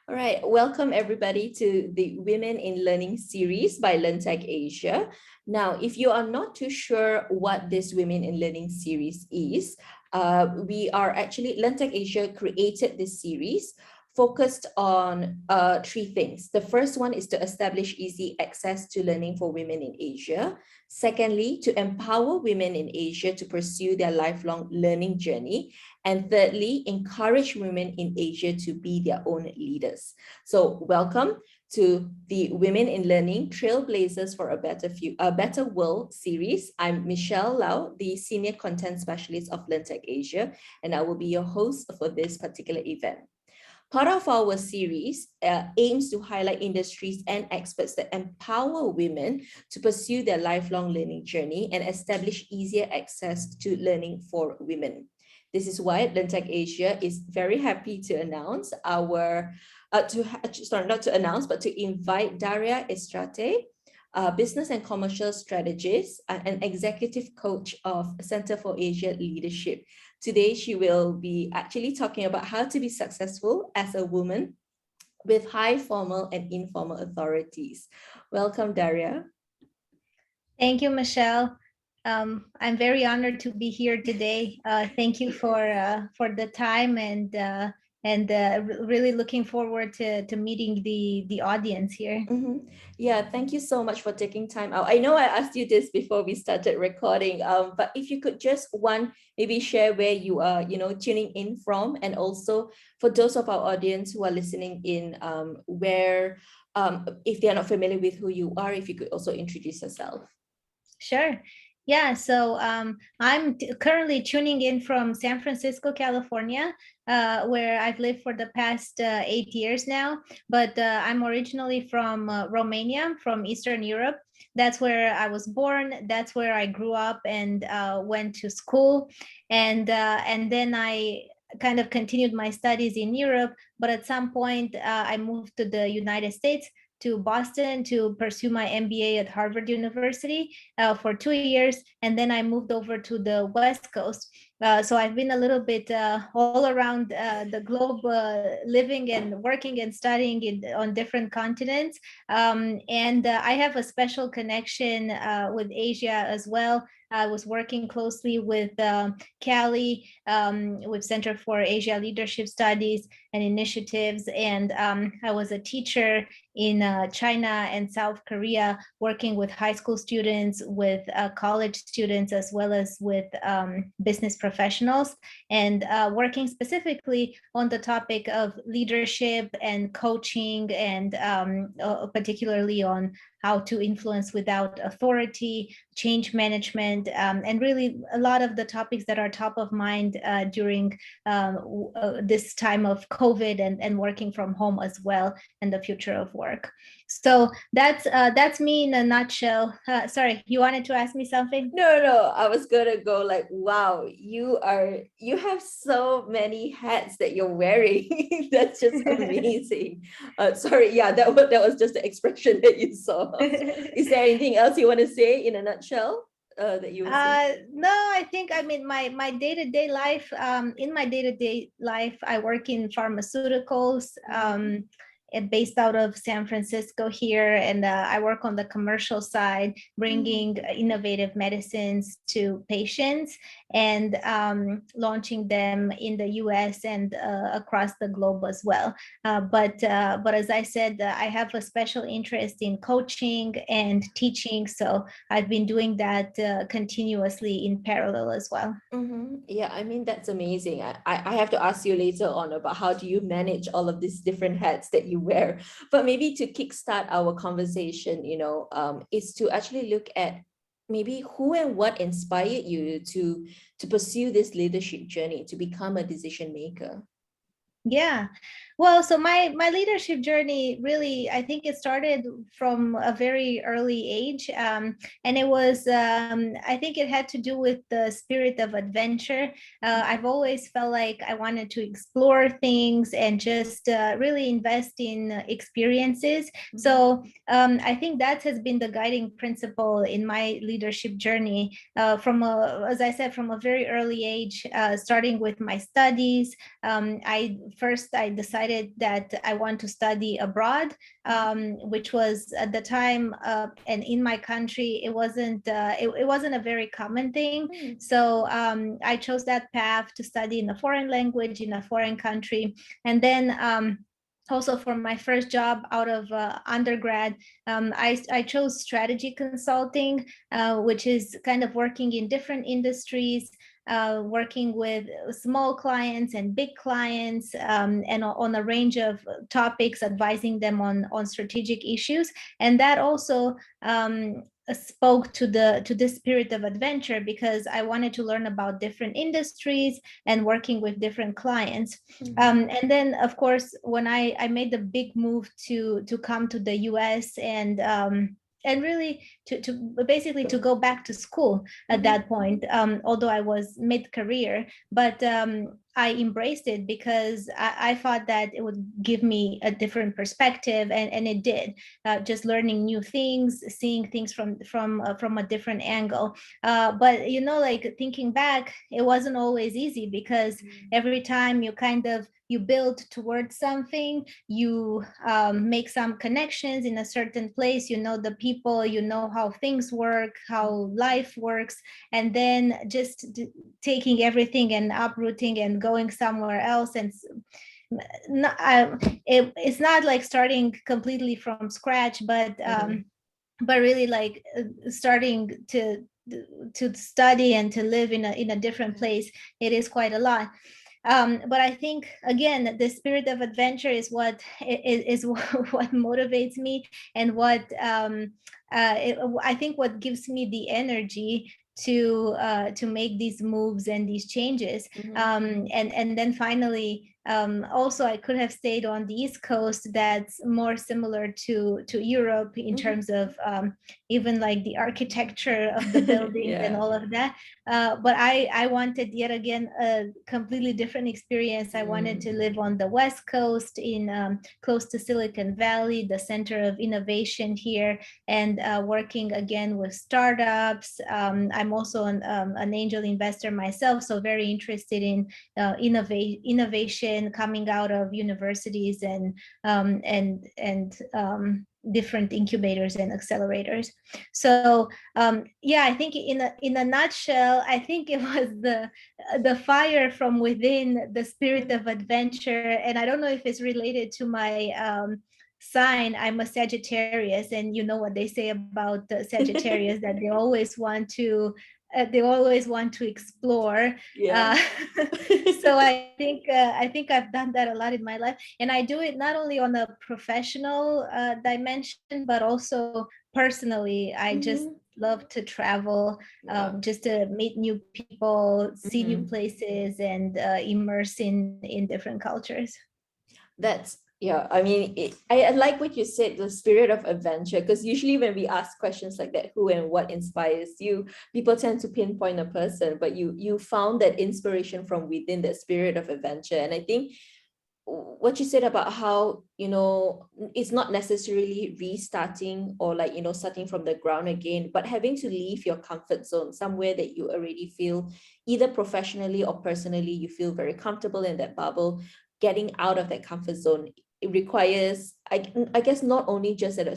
All right, welcome everybody to the Women in Learning series by LEARNTech Asia. Now, if you are not too sure what this Women in Learning series is, LEARNTech Asia created this series focused on three things. The first one is to establish easy access to learning for women in Asia. Secondly, to empower women in Asia to pursue their lifelong learning journey. And thirdly, encourage women in Asia to be their own leaders. So welcome to the Women in Learning Trailblazers for a Better World series. I'm Michelle Lau, the Senior Content Specialist of LEARNTech Asia, and I will be your host for this particular event. Part of our series aims to highlight industries and experts that empower women to pursue their lifelong learning journey and establish easier access to learning for women. This is why LEARNTech Asia is very happy to announce to invite Daria Istrate, business and commercial strategist, an executive coach of Center for Asia Leadership. Today, she will be actually talking about how to be successful as a woman with high formal and informal authorities. Welcome, Daria. Thank you, Michelle. I'm very honored to be here today. Thank you for the time and really looking forward to meeting the audience here. Mm-hmm. Yeah, thank you so much for taking time out. I know I asked you this before we started recording, but if you could just maybe share where you are, tuning in from, and also for those of our audience who are listening in, if they are not familiar with who you are, if you could also introduce yourself. Sure. Yeah, so I'm currently tuning in from San Francisco, California, where I've lived for the past 8 years now. But I'm originally from Romania, from Eastern Europe. That's where I was born. That's where I grew up and went to school. And then I kind of continued my studies in Europe. But at some point, I moved to the United States, to Boston, to pursue my MBA at Harvard University for 2 years. And then I moved over to the West Coast. So I've been a little bit all around the globe, living and working and studying on different continents. And I have a special connection with Asia as well. I was working closely with Cali, with Center for Asia Leadership Studies and Initiatives. And I was a teacher in China and South Korea, working with high school students, with college students, as well as with business professionals, and working specifically on the topic of leadership and coaching, and particularly on how to influence without authority, change management, and really a lot of the topics that are top of mind during this time of COVID and working from home as well, and the future of work. So that's me in a nutshell. Sorry, you wanted to ask me something? No, I was gonna go like, wow, you have so many hats that you're wearing. That's just amazing. Sorry, yeah, that was just the expression that you saw. Is there anything else you want to say in a nutshell? That you No, I think, I mean, my day-to-day life, in my day-to-day life, I work in pharmaceuticals, based out of San Francisco here, and I work on the commercial side, bringing innovative medicines to patients and launching them in the US and across the globe as well. But as I said, I have a special interest in coaching and teaching, so I've been doing that continuously in parallel as well. Yeah, I mean, that's amazing. I have to ask you later on about how do you manage all of these different hats that you wear. But maybe to kickstart our conversation, is to actually look at maybe who and what inspired you to pursue this leadership journey, to become a decision maker. Yeah, well, so my leadership journey, really, I think it started from a very early age, and it was, I think it had to do with the spirit of adventure. I've always felt like I wanted to explore things and just really invest in experiences. So I think that has been the guiding principle in my leadership journey, as I said, from a very early age, starting with my studies. I first I decided that I want to study abroad, which was at the time, and in my country, it wasn't a very common thing. So I chose that path to study in a foreign language in a foreign country. And then also for my first job out of undergrad, I chose strategy consulting, which is kind of working in different industries, working with small clients and big clients, and on a range of topics, advising them on strategic issues. And that also spoke to the spirit of adventure, because I wanted to learn about different industries and working with different clients. And then, of course, when I made the big move to come to the US and really to basically to go back to school at that point, although I was mid-career, but I embraced it because I thought that it would give me a different perspective, and it did. Just learning new things, seeing things from a different angle. But like thinking back, it wasn't always easy, because every time you build towards something, you make some connections in a certain place, the people, how things work, how life works, and then just taking everything and uprooting and going somewhere else. And it's not like starting completely from scratch, but really like starting to study and to live in a different place. It is quite a lot. But I think, again, the spirit of adventure is what what motivates me, and what I think what gives me the energy to make these moves and these changes. And then finally, also I could have stayed on the East Coast. That's more similar to Europe in terms of even like the architecture of the buildings and all of that. But I wanted, yet again, a completely different experience. I wanted to live on the West Coast, in close to Silicon Valley, the center of innovation here, and working again with startups. I'm also an angel investor myself, so very interested in innovation coming out of universities and different incubators and accelerators. So yeah, I think in a nutshell, I think it was the fire from within, the spirit of adventure. And I don't know if it's related to my sign. I'm a Sagittarius, and you know what they say about the Sagittarius, that they always want to explore. So I think I've done that a lot in my life, and I do it not only on a professional dimension, but also personally. I just love to travel, just to meet new people, see new places, and immerse in different cultures. I mean, I like what you said, the spirit of adventure, because usually when we ask questions like that, who and what inspires you, people tend to pinpoint a person, but you found that inspiration from within, that spirit of adventure. And I think what you said about how, it's not necessarily restarting or like, starting from the ground again, but having to leave your comfort zone, somewhere that you already feel, either professionally or personally, you feel very comfortable in that bubble. Getting out of that comfort zone, it requires, I guess, not only just an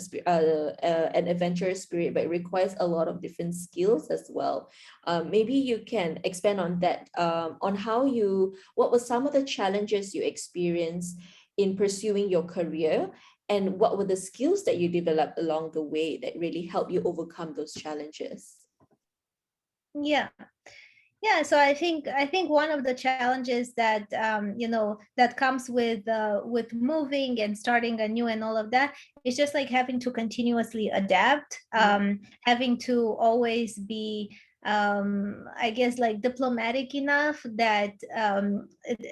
adventurous spirit, but it requires a lot of different skills as well. Maybe you can expand on that, on what were some of the challenges you experienced in pursuing your career, and what were the skills that you developed along the way that really helped you overcome those challenges? Yeah, so I think one of the challenges that that comes with moving and starting anew and all of that is just like having to continuously adapt, having to always be I guess like diplomatic enough that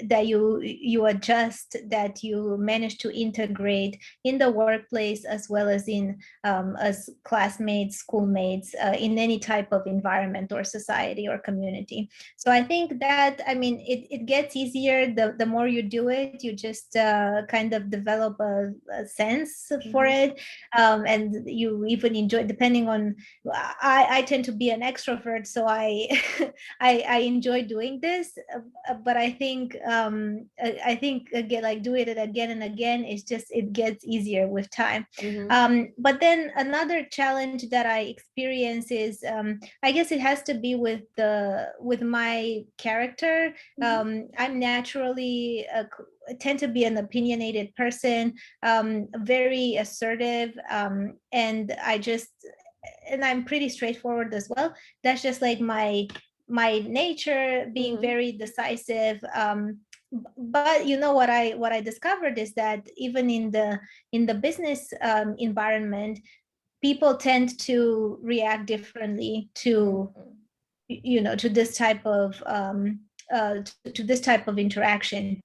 that you adjust, that you manage to integrate in the workplace, as well as in as classmates, schoolmates, in any type of environment or society or community. So I think that, I mean, it gets easier the more you do it. You just kind of develop a sense for it, and you even enjoy, depending on, I tend to be an extrovert, extrovert, so I I enjoy doing this, but I think again, like doing it again and again, is just, it gets easier with time. But then another challenge that I experience is, I guess it has to be with my character. I'm naturally tend to be an opinionated person, very assertive, and I'm pretty straightforward as well. That's just like my nature, being very decisive. But you know what I discovered is that even in the business environment, people tend to react differently to, you know, to this type of to this type of interaction.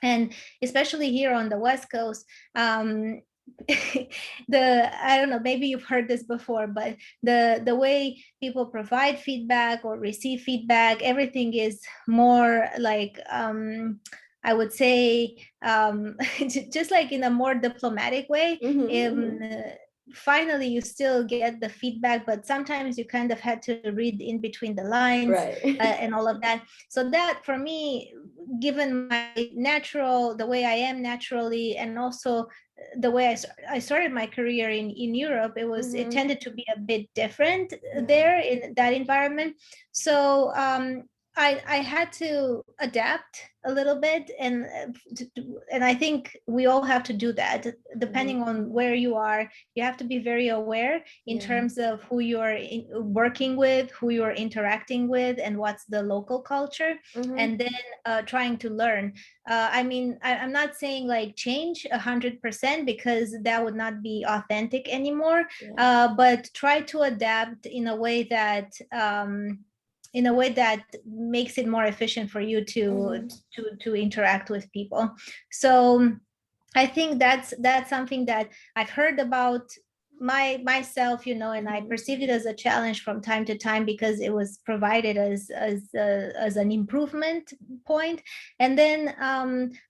And especially here on the West Coast, I don't know, maybe you've heard this before, but the way people provide feedback or receive feedback, everything is more like, I would say, just like in a more diplomatic way. Finally you still get the feedback, but sometimes you kind of had to read in between the lines, and all of that. So that, for me, given my natural, the way I am naturally, and also the way I started my career in Europe, it tended to be a bit different there in that environment. So I had to adapt a little bit, and I think we all have to do that, depending on where you are. You have to be very aware in terms of who you're working with, who you're interacting with, and what's the local culture, and then trying to learn. I mean, I'm not saying like change 100%, because that would not be authentic anymore, but try to adapt in a way that makes it more efficient for you to interact with people. So I think that's something that I've heard about myself, you know, and I perceived it as a challenge from time to time, because it was provided as an improvement point. And then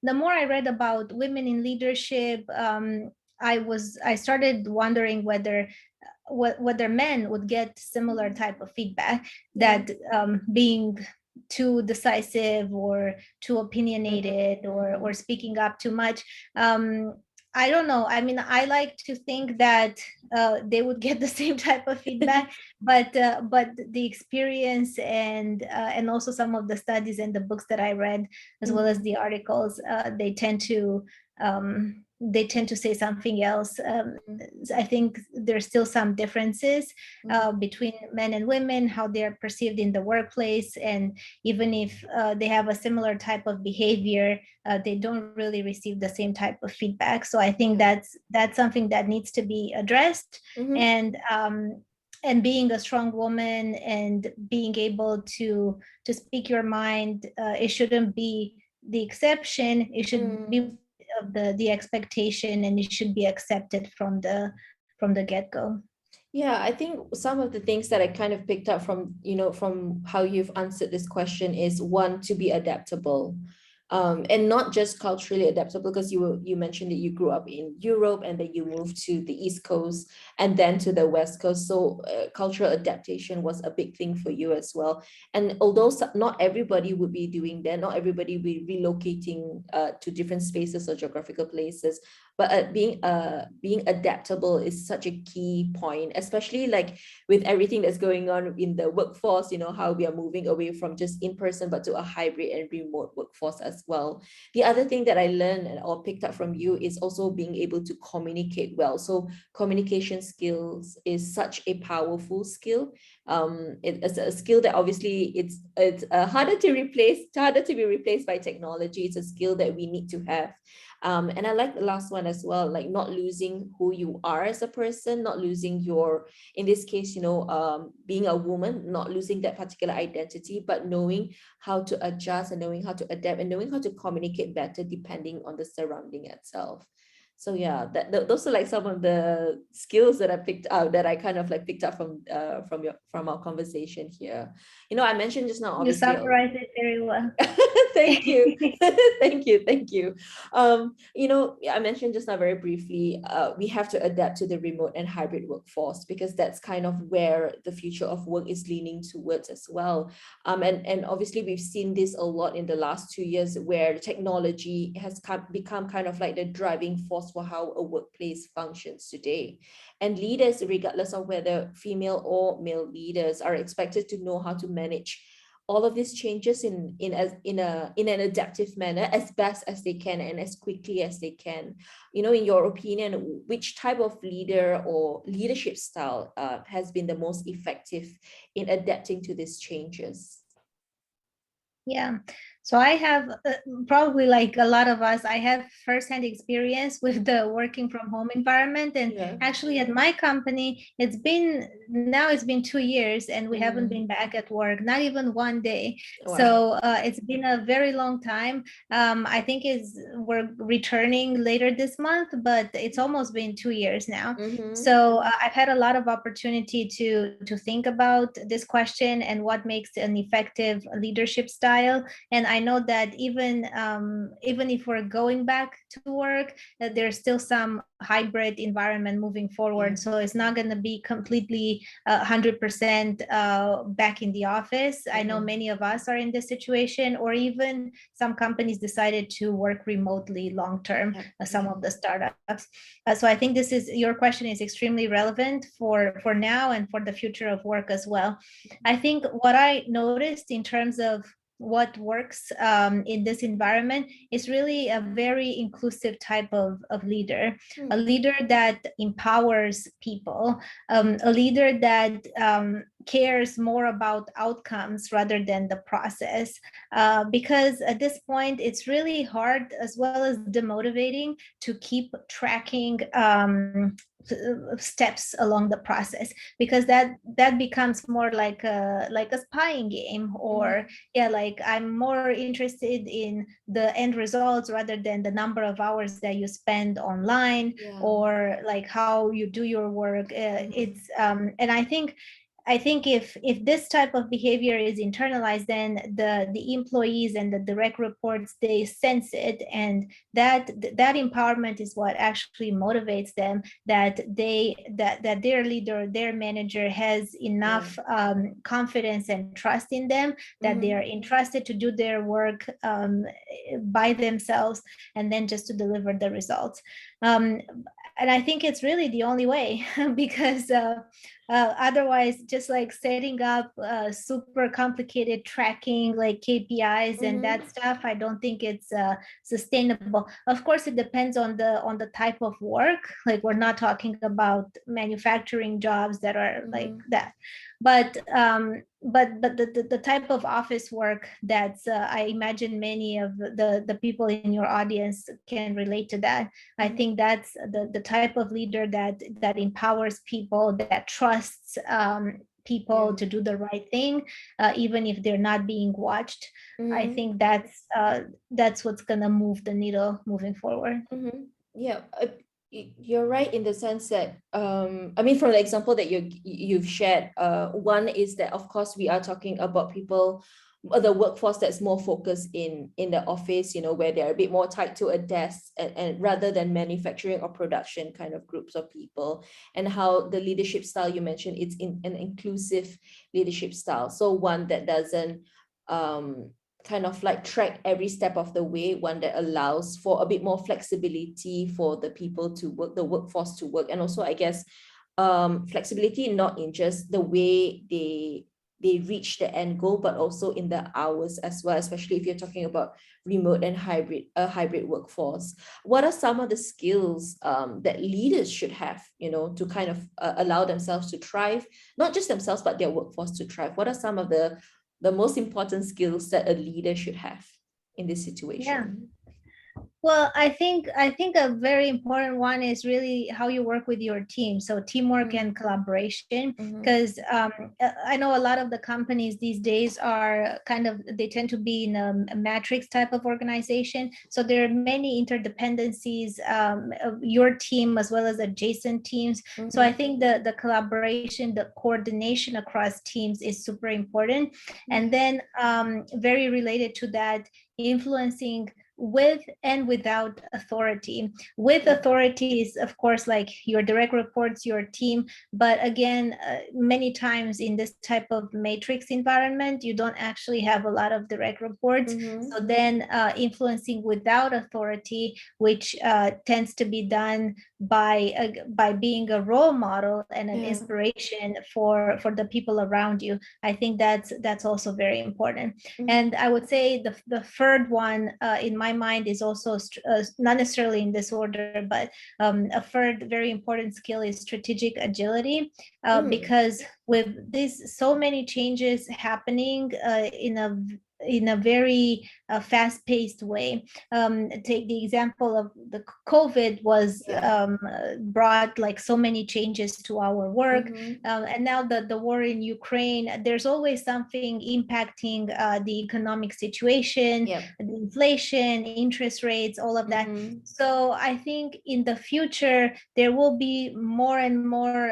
the more I read about women in leadership, I started wondering whether men would get similar type of feedback, that being too decisive or too opinionated, or speaking up too much. I don't know. I mean, I like to think that they would get the same type of feedback, but the experience and also some of the studies and the books that I read, as well as the articles, they tend to say something else. I think there's still some differences between men and women, how they're perceived in the workplace, and even if they have a similar type of behavior, they don't really receive the same type of feedback. So I think that's something that needs to be addressed. And being a strong woman and being able to speak your mind, it shouldn't be the exception. It should be of the expectation, and it should be accepted from the get-go. Yeah, I think some of the things that I kind of picked up from, you know, from how you've answered this question is, one, to be adaptable. And not just culturally adaptable, because you mentioned that you grew up in Europe and then you moved to the East Coast and then to the West Coast. So cultural adaptation was a big thing for you as well. And although not everybody would be doing that, not everybody will be relocating to different spaces or geographical places, but being adaptable is such a key point, especially like with everything that's going on in the workforce, you know, how we are moving away from just in person, but to a hybrid and remote workforce as well. The other thing that I learned or picked up from you is also being able to communicate well. So communication skills is such a powerful skill. It's a skill that obviously it's harder to be replaced by technology. It's a skill that we need to have. And I like the last one as well, like not losing who you are as a person, not losing your, in this case, you know, being a woman, not losing that particular identity, but knowing how to adjust and knowing how to adapt and knowing how to communicate better depending on the surrounding itself. So yeah, those are like some of the skills that I picked out, that I kind of like picked up from our conversation here. I mentioned just now, You obviously. summarized it very well. Thank you. Thank you. I mentioned just now very briefly, we have to adapt to the remote and hybrid workforce, because that's kind of where the future of work is leaning towards as well. And obviously we've seen this a lot in the last 2 years, where technology has become kind of like the driving force for how a workplace functions today. And leaders, regardless of whether female or male leaders, are expected to know how to manage all of these changes in an adaptive manner as best as they can and as quickly as they can. In your opinion, which type of leader or leadership style has been the most effective in adapting to these changes? Yeah. So I have probably, like a lot of us, I have firsthand experience with the working from home environment. And Yeah. actually at my company, it's been 2 years and we haven't been back at work, not even one day. Wow. So it's been a very long time. I think we're returning later this month, but it's almost been 2 years now. So I've had a lot of opportunity to think about this question and what makes an effective leadership style. And I know that even if we're going back to work, that there's still some hybrid environment moving forward. So it's not going to be completely 100% back in the office. I know many of us are in this situation, or even some companies decided to work remotely long term, some of the startups. So I think your question is extremely relevant for now and for the future of work as well. I think what I noticed in terms of what works in this environment is really a very inclusive type of leader, a leader that empowers people, a leader that cares more about outcomes rather than the process. Because at this point, it's really hard as well as demotivating to keep tracking steps along the process, because that becomes more like a spying game, or like I'm more interested in the end results rather than the number of hours that you spend online, or like how you do your work. It's and I think if this type of behavior is internalized, then the employees and the direct reports, they sense it, and that empowerment is what actually motivates them, that their leader, their manager has enough confidence and trust in them, that they are entrusted to do their work by themselves, and then just to deliver the results. And I think it's really the only way, because otherwise, just like setting up super complicated tracking like KPIs and that stuff, I don't think it's sustainable. Of course, it depends on the type of work. Like, we're not talking about manufacturing jobs that are like that, but the type of office work that's I imagine many of the people in your audience can relate to that. I think that's the type of leader that empowers people, that trusts people to do the right thing, even if they're not being watched. I think that's what's gonna move the needle moving forward. Yeah, you're right in the sense that I mean, from the example that you've shared, one is that of course we are talking about people, the workforce that's more focused in the office, where they're a bit more tied to a desk, and rather than manufacturing or production kind of groups of people, and how the leadership style you mentioned, it's in an inclusive leadership style. So one that doesn't kind of like track every step of the way, one that allows for a bit more flexibility for the people to work, the workforce to work, and also I guess flexibility not in just the way they reach the end goal, but also in the hours as well, especially if you're talking about remote and hybrid workforce. What are some of the skills that leaders should have, to kind of allow themselves to thrive, not just themselves, but their workforce to thrive? What are some of the most important skills that a leader should have in this situation? Well, I think a very important one is really how you work with your team. So teamwork and collaboration, Mm-hmm. because I know a lot of the companies these days are kind of, they tend to be in a matrix type of organization. So there are many interdependencies of your team as well as adjacent teams. So I think the collaboration, the coordination across teams is super important. And then very related to that, influencing with and without authority. With Yeah. authorities, of course, like your direct reports, your team, but again, many times in this type of matrix environment, you don't actually have a lot of direct reports. Mm-hmm. So then influencing without authority, which tends to be done by being a role model and an Yeah. inspiration for the people around you. I think that's also very important. Mm-hmm. And I would say the third one in my mind is also not necessarily in this order, but a third very important skill is strategic agility, because with this so many changes happening in a very fast-paced way. Take the example of the COVID was Yeah. brought like so many changes to our work, Mm-hmm. and now the war in Ukraine. There's always something impacting the economic situation, Yep. the inflation, interest rates, all of that. Mm-hmm. So I think in the future there will be more and more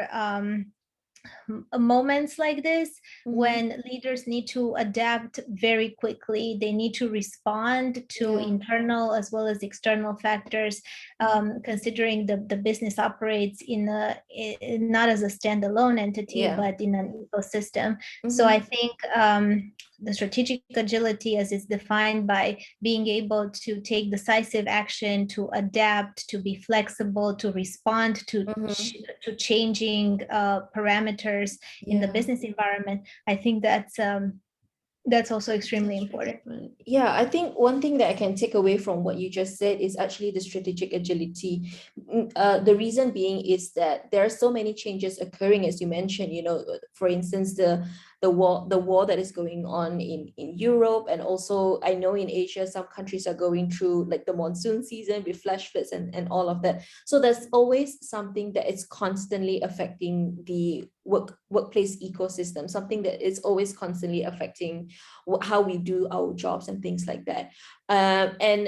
moments like this Mm-hmm. when leaders need to adapt very quickly. They need to respond to Yeah. internal as well as external factors, considering the business operates not as a standalone entity, Yeah. but in an ecosystem. So I Mm-hmm. think the strategic agility, as is defined by being able to take decisive action, to adapt, to be flexible, to respond Mm-hmm. to changing parameters in the Yeah. business environment. I think that's also extremely That's really important. important. Yeah, I think one thing that I can take away from what you just said is actually the strategic agility. The reason being is that there are so many changes occurring, as you mentioned. For instance, the war that is going on in Europe, and also I know in Asia some countries are going through like the monsoon season with flash floods and all of that. So there's always something that is constantly affecting the workplace ecosystem, something that is always constantly affecting how we do our jobs and things like that. And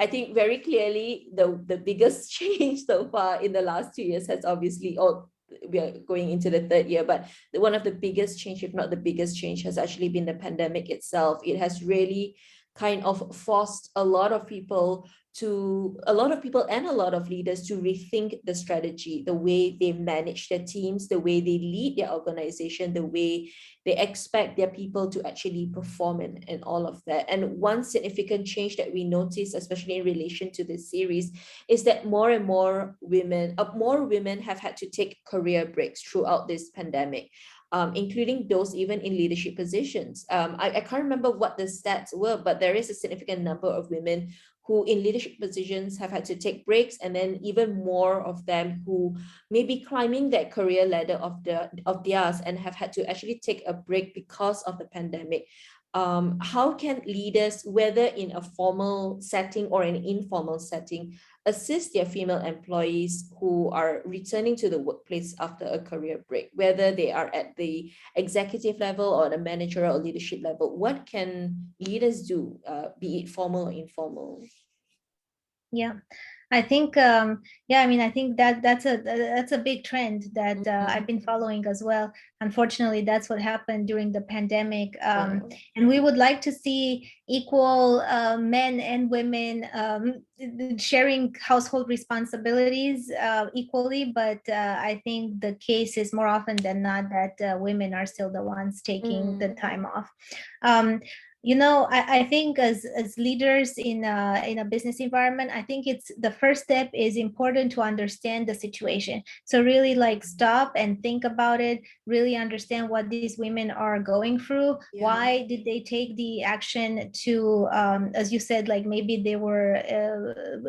I think very clearly the biggest change so far in the last 2 years has obviously, or we are going into the third year, but one of the biggest change, if not the biggest change, has actually been the pandemic itself. It has really kind of forced a lot of people and a lot of leaders to rethink the strategy, the way they manage their teams, the way they lead their organization, the way they expect their people to actually perform, and all of that. And one significant change that we notice, especially in relation to this series, is that more women have had to take career breaks throughout this pandemic. Including those even in leadership positions. I can't remember what the stats were, but there is a significant number of women who in leadership positions have had to take breaks, and then even more of them who may be climbing that career ladder of theirs and have had to actually take a break because of the pandemic. How can leaders, whether in a formal setting or an informal setting, assist their female employees who are returning to the workplace after a career break, whether they are at the executive level or the managerial or leadership level? What can leaders do, be it formal or informal? Yeah, I think yeah, I mean, I think that's a big trend that I've Mhm. been following as well. Unfortunately, that's what happened during the pandemic, Wow. and we would like to see equal men and women sharing household responsibilities equally. But I think the case is more often than not that women are still the ones taking the Mm. time off. Um, I think as leaders in a business environment, I think it's the first step is important to understand the situation. So really like stop and think about it, really understand what these women are going through. Yeah. Why did they take the action to, as you said, like maybe they were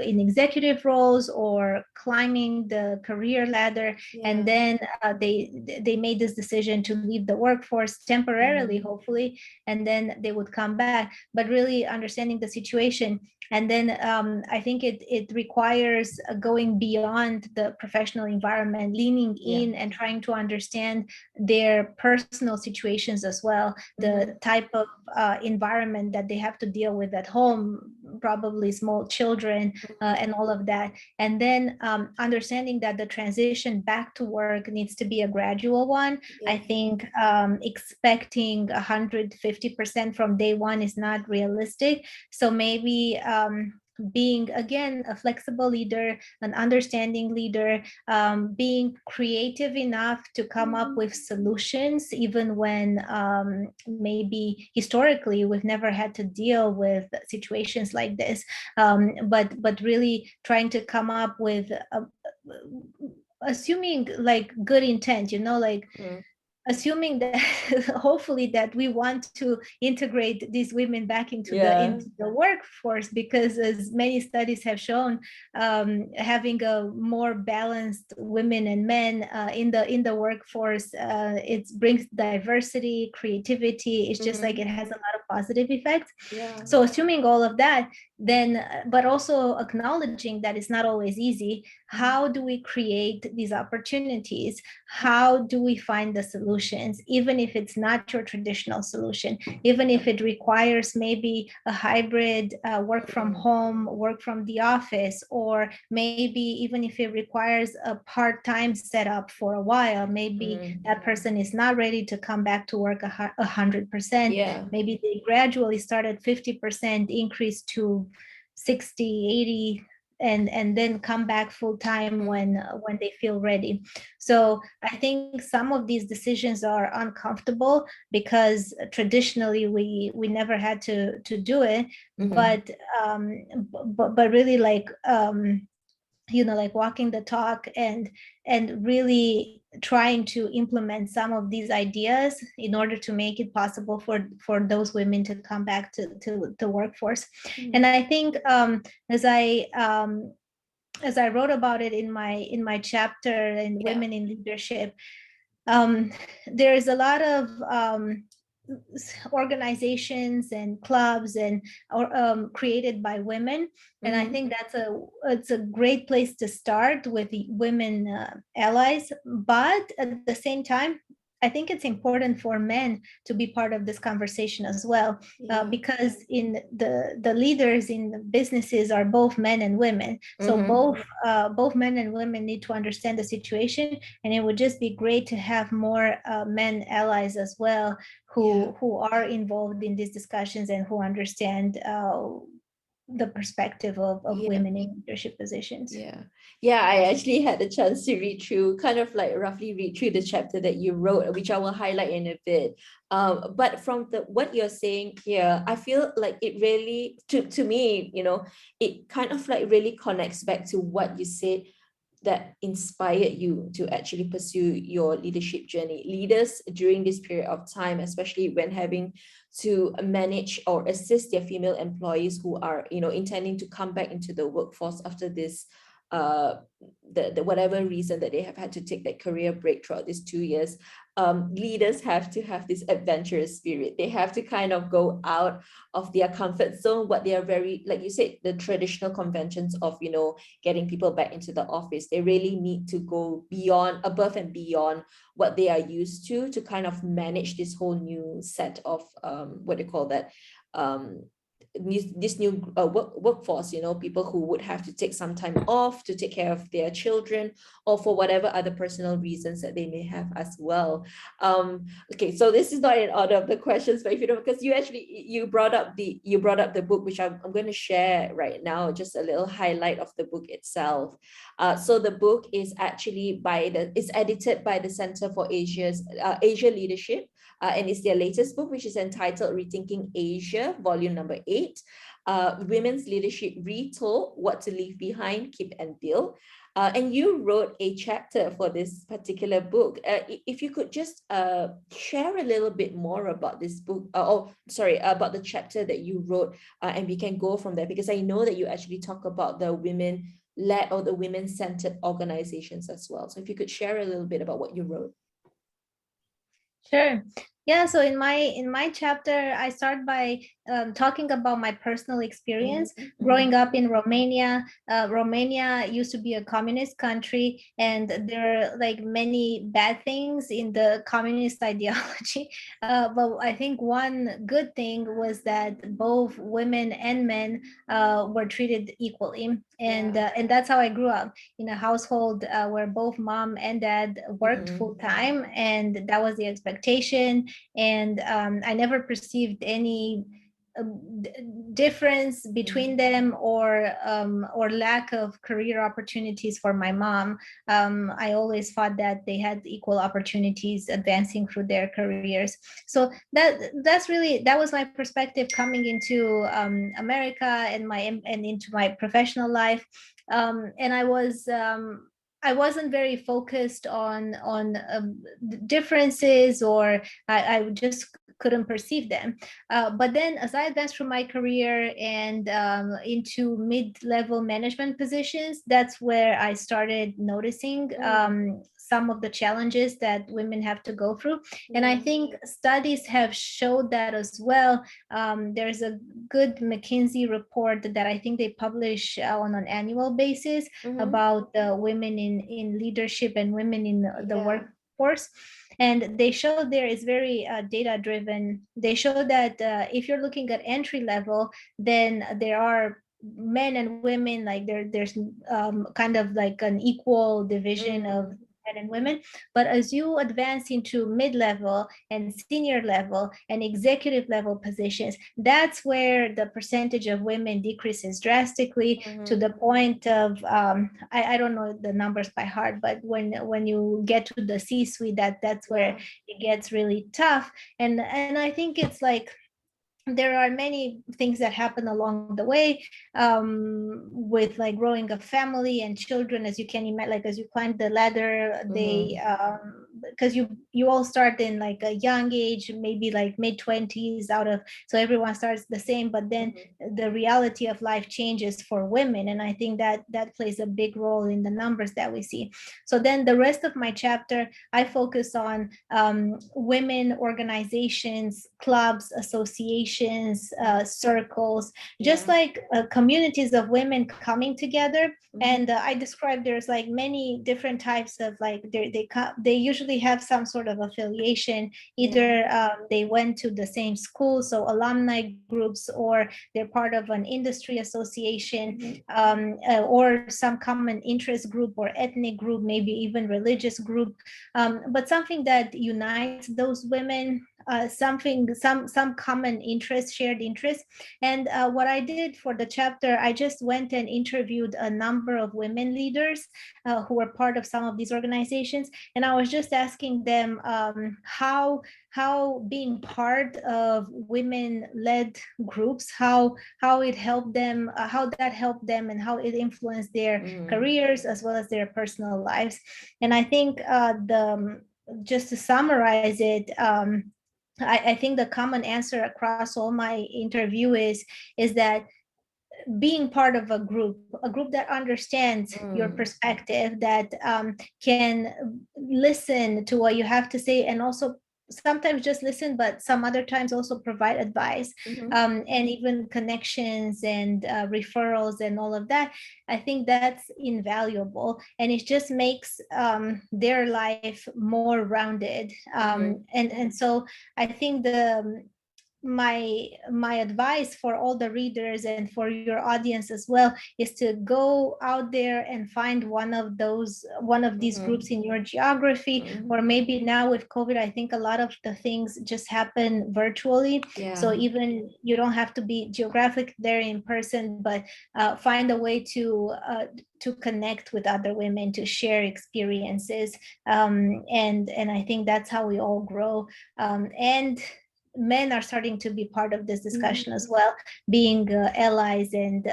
in executive roles or climbing the career ladder, Yeah. and then they made this decision to leave the workforce temporarily, Mhm. hopefully, and then they would come back. But really understanding the situation, And then I think it requires going beyond the professional environment, leaning in and trying to understand their personal situations as well, the type of environment that they have to deal with at home, probably small children, and all of that. And then understanding that the transition back to work needs to be a gradual one. I think expecting 150% from day one is not realistic. So maybe being, again, a flexible leader, an understanding leader, being creative enough to come up with solutions, even when maybe historically we've never had to deal with situations like this, but really trying to come up with assuming like good intent, like assuming that hopefully that we want to integrate these women back into the workforce, because as many studies have shown, having a more balanced women and men in the workforce, it brings diversity, creativity. It's just like it has a lot of positive effects. So assuming all of that, then but also acknowledging that it's not always easy. How do we create these opportunities? How do we find the solutions, even if it's not your traditional solution, even if it requires maybe a hybrid work from home, work from the office, or maybe even if it requires a part-time setup for a while, maybe that person is not ready to come back to work 100%. Maybe they gradually start at 50%, increase to 60, 80, and then come back full time when they feel ready. So I think some of these decisions are uncomfortable because traditionally we never had to do it, but really like like walking the talk and really trying to implement some of these ideas in order to make it possible for those women to come back to the workforce. And I think as I wrote about it in my chapter in Women in Leadership, there is a lot of organizations and clubs and created by women, and I think it's a great place to start with the women allies. But at the same time, I think it's important for men to be part of this conversation as well, because in the leaders in the businesses are both men and women. So both men and women need to understand the situation, and it would just be great to have more men allies as well who are involved in these discussions and who understand the perspective of women in leadership positions. I actually had the chance to read through, kind of like roughly read through the chapter that you wrote, which I will highlight in a bit. But from what you're saying here, I feel like it really, to me, it kind of like really connects back to what you said that inspired you to actually pursue your leadership journey. Leaders during this period of time, especially when having to manage or assist their female employees who are, intending to come back into the workforce after this, the whatever reason that they have had to take that career break throughout these 2 years. Leaders have to have this adventurous spirit. They have to kind of go out of their comfort zone, what they are very, like you said, the traditional conventions of, getting people back into the office. They really need to go beyond, above and beyond what they are used to kind of manage this whole new set of, what do you call that? This new workforce, people who would have to take some time off to take care of their children or for whatever other personal reasons that they may have as well. Okay, so this is not in order of the questions, but if you don't, because you brought up the book, which I'm going to share right now, just a little highlight of the book itself. So the book is actually it's edited by the Center for Asia Leadership. And it's their latest book, which is entitled Rethinking Asia, volume number 8, Women's Leadership Retold, What to Leave Behind, Keep and Build. And you wrote a chapter for this particular book. If you could just share a little bit more about this book, about the chapter that you wrote, and we can go from there, because I know that you actually talk about the women-led or the women-centered organizations as well. So if you could share a little bit about what you wrote. Sure. Yeah, so in my chapter, I start by talking about my personal experience growing up in Romania. Romania used to be a communist country, and there are like many bad things in the communist ideology. But I think one good thing was that both women and men were treated equally, and that's how I grew up, in a household where both mom and dad worked full time, and that was the expectation. And I never perceived any difference between them, or lack of career opportunities for my mom. I always thought that they had equal opportunities advancing through their careers. So that was my perspective coming into America and into my professional life. And I wasn't very focused on differences, or I just couldn't perceive them. But then as I advanced through my career and into mid-level management positions, that's where I started noticing some of the challenges that women have to go through. And I think studies have showed that as well. There's a good McKinsey report that I think they publish on an annual basis about women in leadership and women in the workforce. And they show there is very data driven. They show that if you're looking at entry level, then there are men and women, like there's kind of like an equal division of men and women. But as you advance into mid-level and senior level and executive level positions, that's where the percentage of women decreases drastically, to the point of I don't know the numbers by heart, but when you get to the C-suite, that's where it gets really tough. And I think it's like there are many things that happen along the way, with like growing a family and children. As you can imagine, like as you climb the ladder, they because you all start in like a young age, maybe like mid-20s, so everyone starts the same, but then the reality of life changes for women, and I think that plays a big role in the numbers that we see. So then the rest of my chapter, I focus on women organizations, clubs, associations, circles, just like communities of women coming together. And I described there's like many different types of, like they usually have some sort of affiliation. Either they went to the same school, so alumni groups, or they're part of an industry association, or some common interest group or ethnic group, maybe even religious group, but something that unites those women, some common interest, shared interest. And what I did for the chapter, I just went and interviewed a number of women leaders who were part of some of these organizations, and I was just asking them how being part of women-led groups, how it helped them, how that helped them, and how it influenced their careers as well as their personal lives. And I think just to summarize it, I think the common answer across all my interview is that being part of a group that understands your perspective, that can listen to what you have to say, and also sometimes just listen, but some other times also provide advice, and even connections and referrals and all of that. I think that's invaluable, and it just makes their life more rounded. And so I think my advice for all the readers and for your audience as well is to go out there and find one of these groups in your geography, or maybe now with COVID, I think a lot of the things just happen virtually. So even you don't have to be geographic there in person, but find a way to connect with other women, to share experiences, and I think that's how we all grow. And men are starting to be part of this discussion as well, being allies and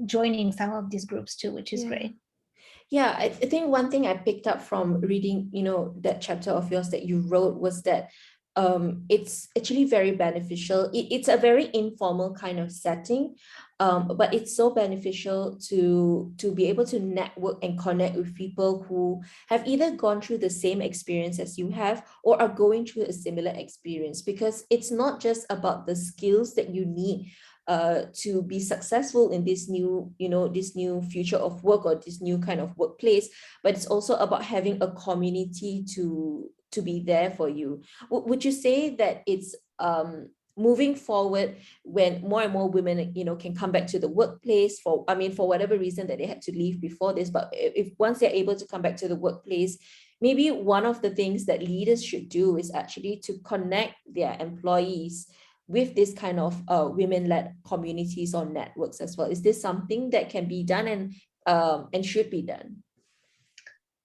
joining some of these groups too, which is great. Yeah, I think one thing I picked up from reading, that chapter of yours that you wrote was that it's actually very beneficial. It's a very informal kind of setting, but it's so beneficial to be able to network and connect with people who have either gone through the same experience as you have or are going through a similar experience, because it's not just about the skills that you need to be successful in this new, this new future of work or this new kind of workplace, but it's also about having a community to be there for you. Would you say that it's moving forward, when more and more women, can come back to the workplace for, I mean, for whatever reason that they had to leave before this, but if once they're able to come back to the workplace, maybe one of the things that leaders should do is actually to connect their employees with this kind of women-led communities or networks as well. Is this something that can be done and should be done?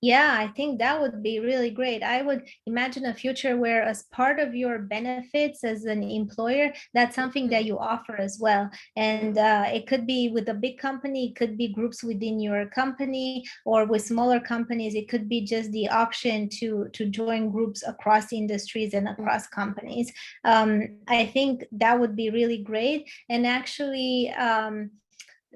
Yeah, I think that would be really great. I would imagine a future where, as part of your benefits as an employer, that's something that you offer as well. And it could be with a big company, it could be groups within your company, or with smaller companies, it could be just the option to join groups across industries and across companies. I think that would be really great. And actually,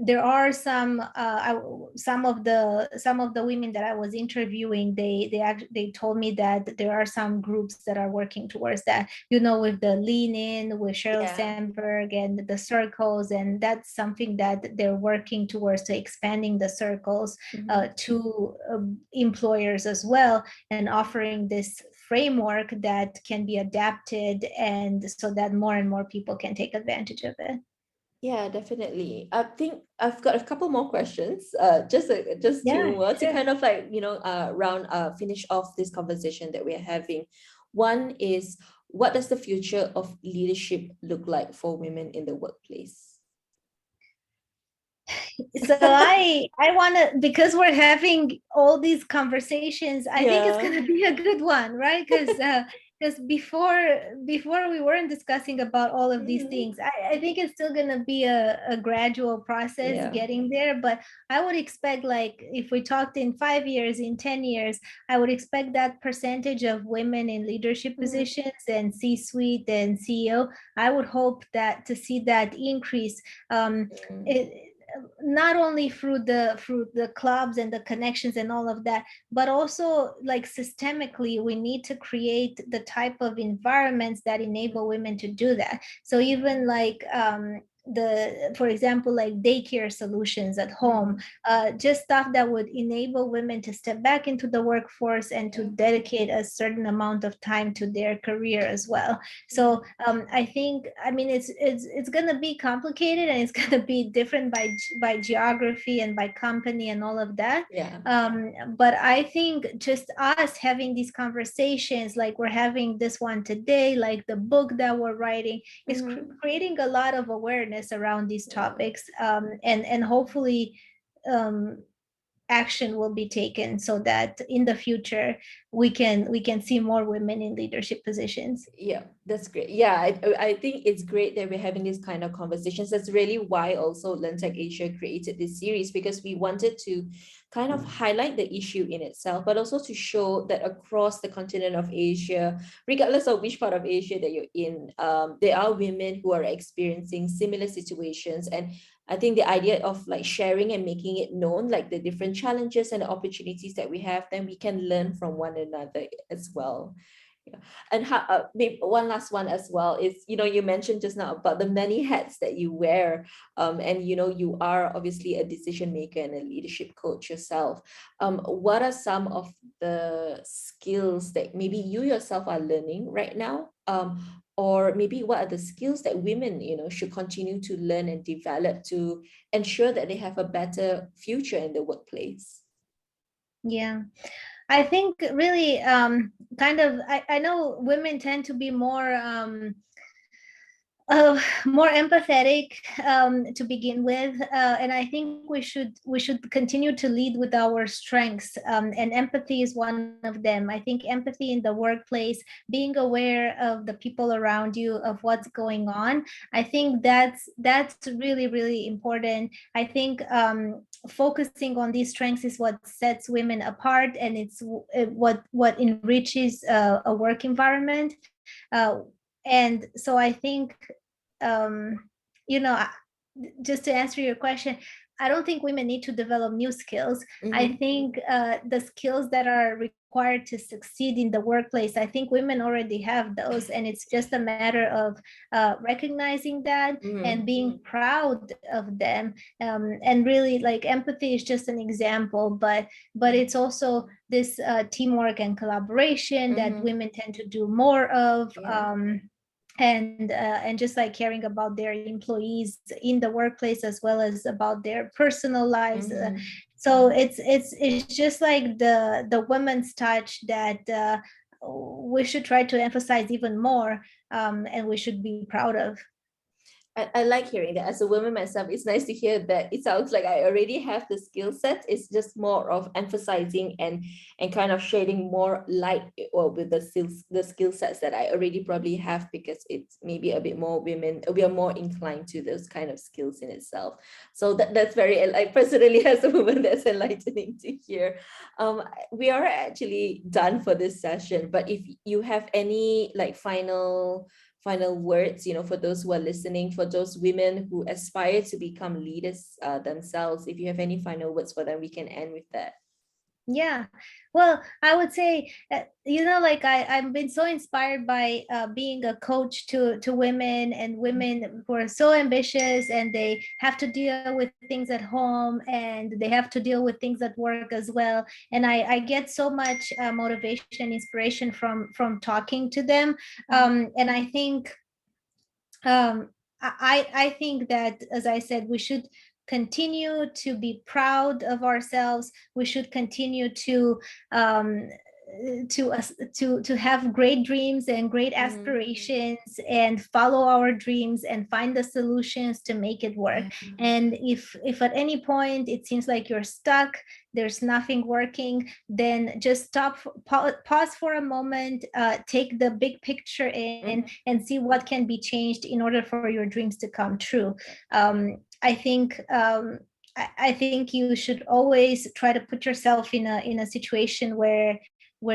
there are some of the women that I was interviewing, they told me that there are some groups that are working towards that, with the Lean In, with Sheryl Yeah. Sandberg and the circles, and that's something that they're working towards, to expanding the circles to employers as well, and offering this framework that can be adapted, and so that more and more people can take advantage of it. Yeah, definitely. I think I've got a couple more questions. Just two Yeah, more to sure. kind of like, finish off this conversation that we're having. One is, what does the future of leadership look like for women in the workplace? So I want to, because we're having all these conversations, I think it's going Yeah. to be a good one, right? Because before we weren't discussing about all of these Mhm. things. I think it's still going to be a gradual process Yeah. getting there, but I would expect, like, if we talked in 5 years, in 10 years, I would expect that percentage of women in leadership Mhm. positions and C-suite and CEO, I would hope that to see that increase. It, not only through the clubs and the connections and all of that, but also, like, systemically, we need to create the type of environments that enable women to do that. So even like, for example, like daycare solutions at home, just stuff that would enable women to step back into the workforce and to Yeah. dedicate a certain amount of time to their career as well. So I think, I mean, it's gonna be complicated, and it's gonna be different by geography and by company and all of that. Yeah. But I think just us having these conversations, like we're having this one today, like the book that we're writing, is creating a lot of awareness around these topics, and hopefully, um, action will be taken so that in the future we can see more women in leadership positions. Yeah, that's great. Yeah, I think it's great that we're having these kind of conversations. That's really why also LearnTech Asia created this series, because we wanted to kind of highlight the issue in itself, but also to show that across the continent of Asia, regardless of which part of Asia that you're in, there are women who are experiencing similar situations. And I think the idea of like sharing and making it known, like the different challenges and the opportunities that we have, then we can learn from one another as well. Yeah. And how, maybe one last one as well is, you mentioned just now about the many hats that you wear, and you are obviously a decision maker and a leadership coach yourself. What are some of the skills that maybe you yourself are learning right now? Or maybe what are the skills that women, should continue to learn and develop to ensure that they have a better future in the workplace? Yeah, I think really, kind of, I know women tend to be more empathetic, to begin with, and I think we should continue to lead with our strengths, and empathy is one of them. I think empathy in the workplace, being aware of the people around you, of what's going on, I think that's really, really important. I think, focusing on these strengths is what sets women apart, and it's what enriches a work environment. And so I think, you know, just to answer your question, I don't think women need to develop new skills. I think the skills that are required to succeed in the workplace, I think women already have those, and it's just a matter of recognizing that and being proud of them. And really, like, empathy is just an example, but it's also this teamwork and collaboration that women tend to do more of. And just like caring about their employees in the workplace as well as about their personal lives. So it's just like the women's touch that we should try to emphasize even more, and we should be proud of. I like hearing that. As a woman myself, it's nice to hear that it sounds like I already have the skill set. It's just more of emphasizing and kind of shedding more light or with the skill sets that I already probably have, because it's maybe a bit more women, we are more inclined to those kind of skills in itself. So that's very, like, personally as a woman, that's enlightening to hear. We are actually done for this session, but if you have any like final words, for those who are listening, for those women who aspire to become leaders themselves, if you have any final words for them, we can end with that. Yeah, well, I would say, like I've been so inspired by being a coach to women, and women who are so ambitious, and they have to deal with things at home, and they have to deal with things at work as well. And I get so much motivation and inspiration from talking to them. And I think I think that, as I said, we should continue to be proud of ourselves. We should continue to have great dreams and great aspirations, and follow our dreams and find the solutions to make it work. And if at any point it seems like you're stuck, there's nothing working, then just stop, pause for a moment, take the big picture in, and see what can be changed in order for your dreams to come true. I think you should always try to put yourself in a situation where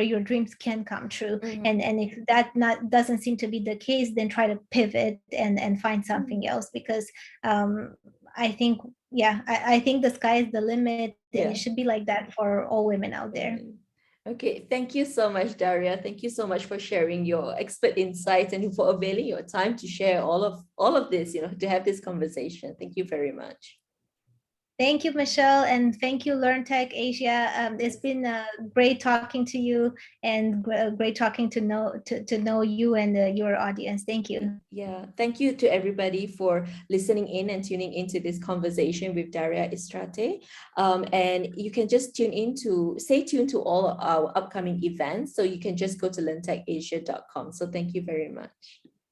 your dreams can come true. And if that doesn't seem to be the case, then try to pivot and find something else, because I think I think the sky is the limit, and it should be like that for all women out there. Okay, thank you so much, Daria. Thank you so much for sharing your expert insights and for availing your time to share all of this, to have this conversation. Thank you very much. Thank you, Michelle, and thank you, LearnTech Asia. It's been great talking to you, and great talking to know you and your audience. Thank you. Yeah, thank you to everybody for listening in and tuning into this conversation with Daria Istrate. And you can just stay tuned to all of our upcoming events. So you can just go to learntechasia.com. So thank you very much.